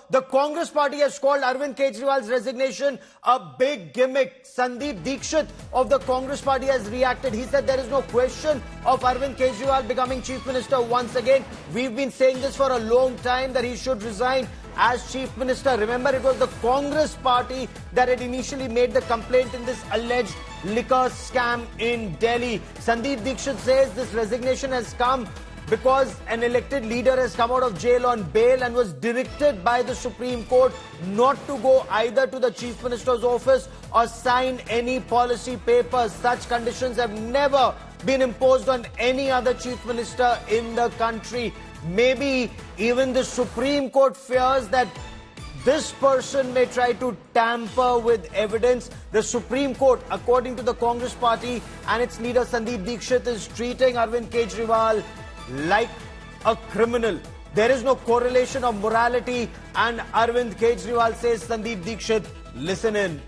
The Congress party has called Arvind Kejriwal's resignation a big gimmick. Sandeep Dikshit of the Congress party has reacted. He said there is no question of Arvind Kejriwal becoming chief minister once again. We've been saying this for a long time that he should resign as chief minister. Remember, it was the Congress party that had initially made the complaint in this alleged liquor scam in Delhi. Sandeep Dikshit says this resignation has come because an elected leader has come out of jail on bail and was directed by the Supreme Court not to go either to the Chief Minister's office or sign any policy papers. Such conditions have never been imposed on any other Chief Minister in the country. Maybe even the Supreme Court fears that this person may try to tamper with evidence. The Supreme Court, according to the Congress party and its leader Sandeep Dikshit, is treating Arvind Kejriwal like a criminal. There is no correlation of morality, and Arvind Kejriwal says, Sandeep Dikshit, listen in.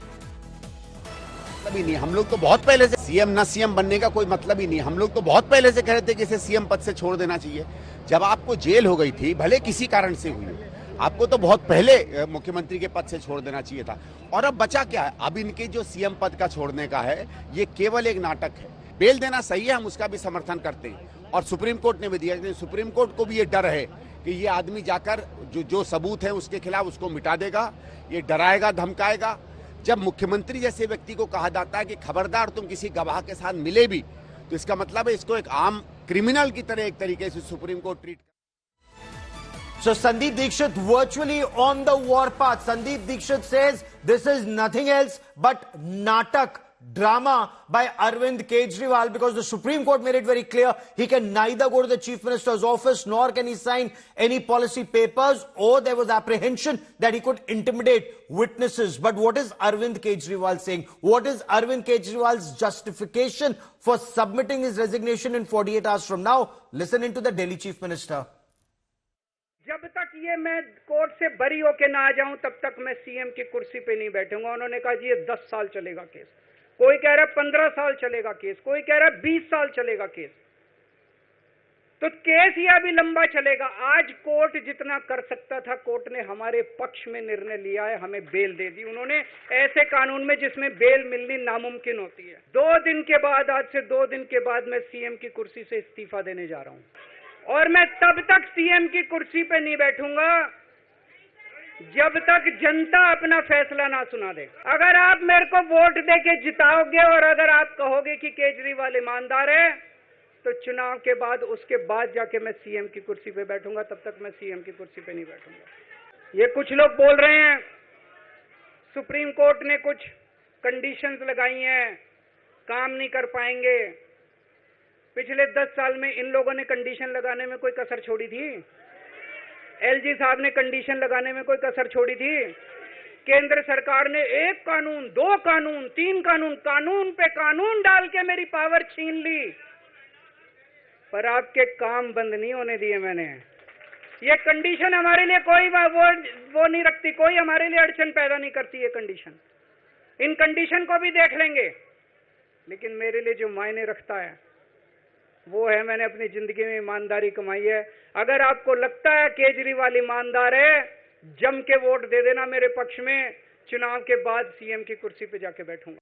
मतलब ही नहीं, हम लोग तो बहुत पहले से CM ना CM बनने का कोई मतलब ही नहीं। हम लोग तो बहुत पहले से कह रहे थे कि इसे सीएम पद से छोड़ देना चाहिए। जब आपको जेल हो गई थी, भले किसी कारण से हुई, आपको तो बहुत पहले मुख्यमंत्री के पद से छोड़ देना चाहिए था। और अब बचा क्या है? अब इनके जो सीएम पद का छोड़ने का है, ये केवल एक नाटक है। बेल देना सही है, हम उसका भी समर्थन करते हैं और सुप्रीम कोर्ट ने भी दिया। सुप्रीम कोर्ट को भी ये डर है कि ये आदमी जाकर जो सबूत है उसके खिलाफ उसको मिटा देगा, ये डराएगा, धमकाएगा। जब मुख्यमंत्री जैसे व्यक्ति को कहा जाता है कि खबरदार तुम किसी गवाह के साथ मिले भी, तो इसका मतलब है इसको एक आम क्रिमिनल की तरह एक तरीके से supreme court treat. So Sandeep Dikshit virtually on the warpath. Sandeep Dikshit says this is nothing else but natak, drama by Arvind Kejriwal, because the Supreme Court made it very clear he can neither go to the Chief Minister's office nor can he sign any policy papers, or there was apprehension that he could intimidate witnesses. But what is Arvind Kejriwal saying? What is Arvind Kejriwal's justification for submitting his resignation in 48 hours from now? Listen into the Delhi Chief Minister. जब तक ये मैं court से बरी होके ना आ जाऊं तब तक मैं सीएम की कुर्सी पे नहीं बैठूंगा। उन्होंने कहा जी ये 10 साल चलेगा केस, कोई कह रहा है 15 साल चलेगा केस, कोई कह रहा है 20 साल चलेगा केस। तो केस ये अभी लंबा चलेगा। आज कोर्ट जितना कर सकता था, कोर्ट ने हमारे पक्ष में निर्णय लिया है, हमें बेल दे दी उन्होंने, ऐसे कानून में जिसमें बेल मिलनी नामुमकिन होती है। 2 दिन के बाद, आज से 2 दिन के बाद मैं सीएम की कुर्सी से इस्तीफा देने जा रहा हूं, और मैं तब तक सीएम की कुर्सी पे नहीं बैठूंगा जब तक जनता अपना फैसला ना सुना दे। अगर आप मेरे को वोट देके जिताओगे और अगर आप कहोगे कि केजरीवाल ईमानदार है, तो चुनाव के बाद, उसके बाद जाके मैं सीएम की कुर्सी पे बैठूंगा। तब तक मैं सीएम की कुर्सी पे नहीं बैठूंगा। ये कुछ लोग बोल रहे हैं सुप्रीम कोर्ट ने कुछ कंडीशंस लगाई हैं, काम नहीं कर पाएंगे। पिछले 10 साल में इन लोगों ने कंडीशन लगाने में कोई कसर छोड़ी थी? एलजी साहब ने कंडीशन लगाने में कोई कसर छोड़ी थी? केंद्र सरकार ने 1 कानून, 2 कानून, 3 कानून, कानून पे कानून डाल के मेरी पावर छीन ली, पर आपके काम बंद नहीं होने दिए मैंने। ये कंडीशन हमारे लिए कोई वो नहीं रखती, कोई हमारे लिए अड़चन पैदा नहीं करती ये कंडीशन। इन कंडीशन को भी देख लेंगे, लेकिन मेरे लिए जो मायने रखता है वो है मैंने अपनी जिंदगी में ईमानदारी कमाई है। अगर आपको लगता है केजरीवाल ईमानदार है, जम के वोट दे देना मेरे पक्ष में। चुनाव के बाद सीएम की कुर्सी पे जाके बैठूंगा।